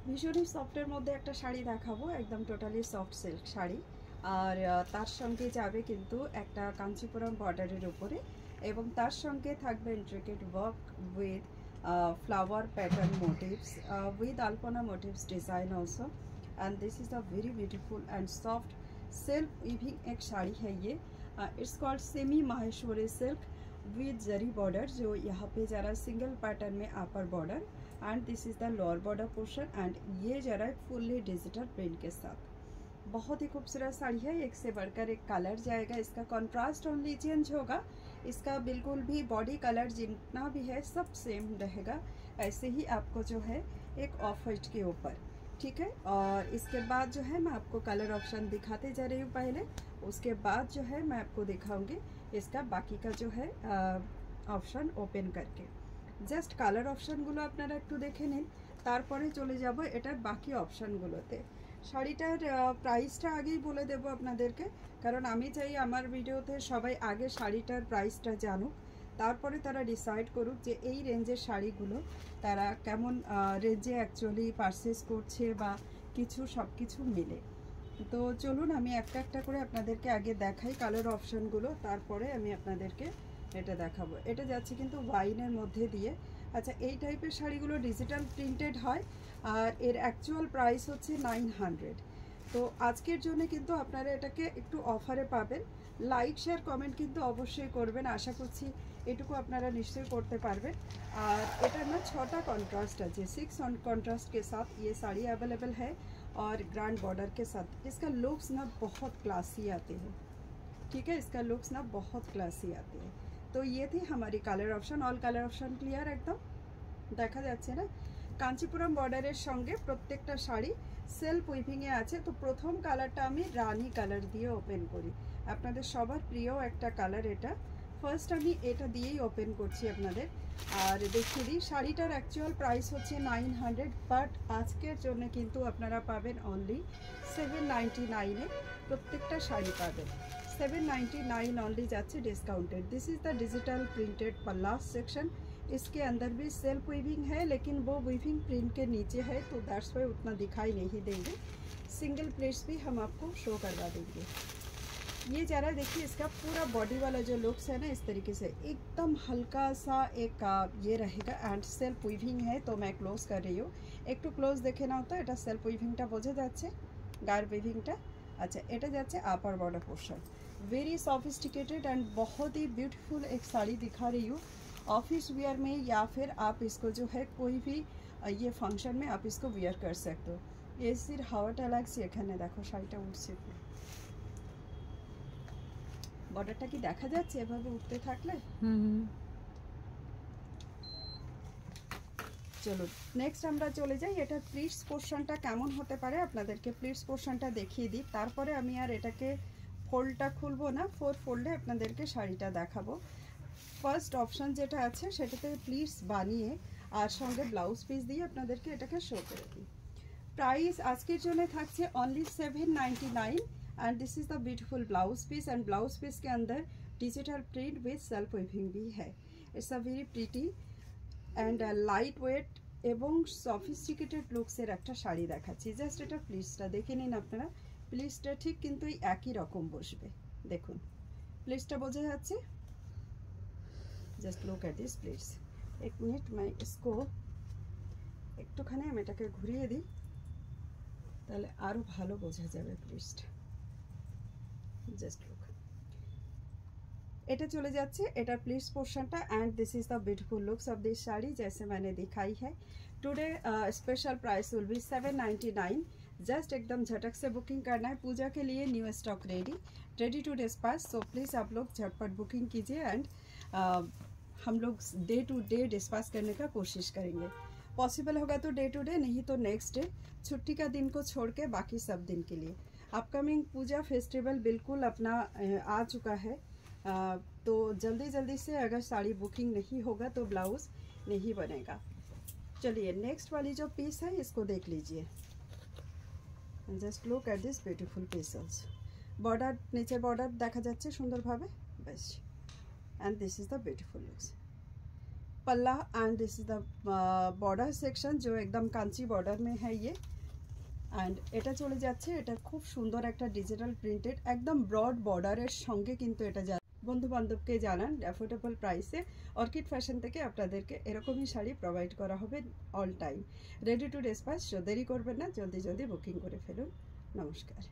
ভীষণই সফটের মধ্যে একটা শাড়ি দেখাবো, একদম টোটালি সফট সিল্ক শাড়ি। আর তার সঙ্গে যাবে কিন্তু একটা কাঞ্চিপুরম বর্ডারের উপরে, এবং তার সঙ্গে থাকবে intricate work with flower pattern motifs with alpana motifs design also, and this is a very beautiful and soft self weaving एक साड़ी है ये। It's called semi Maheshwari silk with zari border, जो यहाँ पे जरा सिंगल पैटर्न में upper border, and this is the lower border portion, and ये जरा फुल्ली डिजिटल प्रिंट के साथ बहुत ही खूबसूरत साड़ी है। एक से बढ़कर एक कलर जाएगा, इसका कॉन्ट्रास्ट ओनली चेंज होगा, इसका बिल्कुल भी बॉडी कलर जितना भी है सब सेम रहेगा। ऐसे ही आपको जो है एक ऑफ वाइट के ऊपर, ठीक है। और इसके बाद जो है मैं आपको कलर ऑप्शन दिखाते जा रही हूँ पहले, उसके बाद जो है मैं आपको दिखाऊंगी इसका बाकी का जो है ऑप्शन ओपन करके। জাস্ট কালার অপশানগুলো আপনারা একটু দেখে নিন, তারপরে চলে যাব এটার বাকি অপশানগুলোতে। শাড়িটার প্রাইসটা আগেই বলে দেব আপনাদেরকে, কারণ আমি চাই আমার ভিডিওতে সবাই আগে শাড়িটার প্রাইসটা জানুক, তারপরে তারা ডিসাইড করুক যে এই রেঞ্জের শাড়িগুলো তারা কেমন রেঞ্জে অ্যাকচুয়ালি পারচেস করছে বা কিছু সব কিছু মিলে। তো চলুন আমি একটা একটা করে আপনাদেরকে আগে দেখাই কালার অপশানগুলো, তারপরে আমি আপনাদেরকে এটা দেখাবো। এটা যাচ্ছে কিন্তু ওয়াইনের মধ্যে দিয়ে। আচ্ছা, এই টাইপের শাড়িগুলো ডিজিটাল প্রিন্টেড হয় আর এর অ্যাকচুয়াল প্রাইস হচ্ছে 900। তো আজকের জন্য কিন্তু আপনারা এটাকে একটু অফারে পাবেন। লাইক শেয়ার কমেন্ট কিন্তু অবশ্যই করবেন, আশা করছি এটুকু আপনারা নিশ্চয়ই করতে পারবেন। আর এটার না 6টা कॉन्ट्रास्ट আছে, 6 कॉन्ट्रास्ट के साथ ये साड़ी अवेलेबल है और ग्रैंड बॉर्डर के साथ। इसका लुक्स ना बहुत क्लासी आते हैं, ठीक है, इसका लुक्स ना बहुत क्लासी आते हैं। तो ये थी हमारी colour option. All colour option clear एकदम দেখা যাচ্ছে না। কাঞ্চিপুরম বর্ডারের সঙ্গে প্রত্যেকটা শাড়ি সেলফ উইভিংয়ে আছে। তো প্রথম কালারটা আমি রানী কালার দিয়ে ওপেন করি, আপনাদের সবার প্রিয় একটা কালার এটা। ফার্স্ট আমি এটা দিয়েই ওপেন করছি আপনাদের, আর দেখিয়ে দিই শাড়িটার অ্যাকচুয়াল প্রাইস হচ্ছে 900, বাট আজকের জন্য কিন্তু আপনারা পাবেন অনলি 799-এ প্রত্যেকটা শাড়ি পাবেন। 799 ऑनली जाच्छे discounted. This is the digital printed पल्लास सेक्शन। इसके अंदर भी सेल्फ वीविंग है, लेकिन वो वीविंग प्रिंट के नीचे है, तो दैट्स वाई उतना दिखाई नहीं देंगे। सिंगल प्लेट्स भी हम आपको शो करवा देंगे। ये जरा देखिए, इसका पूरा बॉडी वाला जो लुक्स है ना, इस तरीके से एकदम हल्का सा एक ये रहेगा, एंड सेल्फ वीविंग है। तो मैं क्लोज कर रही हूँ, एक टू क्लोज देखे ना होता এটা সেলফ উইভিংটা বোঝা যাচ্ছে, গার উইভিংটা। अच्छा, এটা যাচ্ছে upper border portion. Very sophisticated and बहुत ही ब्यूटीफुल एक साड़ी दिखा रही हूँ ऑफिस वियर में, या फिर आप इसको जो है कोई भी ये फंक्शन में आप इसको वियर कर सकते हो। এসির হাওয়াটা লাগছে এখানে, দেখো শাড়িটা উঠছে, বর্ডারটা কি দেখা যাচ্ছে এভাবে উঠতে থাকলে? চলো নেক্সট আমরা চলে যাই। এটা প্লিটস পোর্শনটা কেমন হতে পারে আপনাদেরকে প্লিটস পোর্শনটা দেখিয়ে দিই, তারপরে আমি আর এটাকে ফোল্ডটা খুলবো না, 4 ফোল্ডে আপনাদেরকে শাড়িটা দেখাবো। ফার্স্ট অপশন যেটা আছে সেটাতে প্লিটস বানিয়ে আর সঙ্গে ব্লাউজ পিস দিয়ে আপনাদেরকে এটাকে শো করে দিই। प्राइस আজকের জন্য থাকছে only 799, and this is the beautiful blouse piece, and blouse piece के अंदर digital print with self weaving भी है। It's a very pretty and light weight এবং সফিস্টিকেটেড লুকসের একটা শাড়ি দেখাচ্ছি। জাস্ট এটা প্লিটসটা দেখে নিন আপনারা, প্লিটসটা ঠিক কিন্তু একই রকম বসবে, দেখুন প্লিটসটা বোঝা যাচ্ছে। Just look at this pleats. এক মিনিট मैं इसको একটুখানি আমি এটাকে ঘুরিয়ে দিই, তাহলে আরো ভালো বোঝা যাবে প্লিটসটা। জাস্ট লুক, এটা চলে যাচ্ছে এটার প্লিটস পোর্শনটা, and this is the beautiful looks of this sari जैसे मैंने दिखाई है। Today special price will be 799। Just एकदम झटक से बुकिंग करना है। पूजा के लिए new stock ready to dispatch, so please आप लोग झटपट बुकिंग कीजिए, एंड हम लोग डे टू डे डिस्पैच करने का कोशिश करेंगे। पॉसिबल होगा तो डे टू डे, नहीं तो नेक्स्ट डे, छुट्टी का दिन को छोड़ के बाकी सब दिन के लिए। अपकमिंग पूजा फेस्टिवल बिल्कुल अपना आ चुका है, तो जल्दी जल्दी से अगर साड़ी बुकिंग नहीं होगा तो ब्लाउज नहीं बनेगा। चलिए नेक्स्ट वाली जो पीस है इसको देख लीजिए। Just look at this beautiful pieces. Border नीचे बॉर्डर देखा जाच्छे सुंदर भावे, बस, and this is the beautiful looks. पल्ला and this is the border section जो एकदम कांची बॉर्डर में है ये। एंड এটা চলে যাচ্ছে, এটা খুব সুন্দর একটা ডিজিটাল প্রিন্টেড একদম ব্রড বর্ডারের সঙ্গে কিন্তু এটা যা বন্ধু বান্ধবকে জানান অ্যাফোর্ডেবল প্রাইসে অর্কিড ফ্যাশন থেকে আপনাদেরকে এরকমই শাড়ি প্রোভাইড করা হবে all time. Ready to dispatch, দেরি করবেন না, জলদি জলদি বুকিং করে ফেলুন। নমস্কার।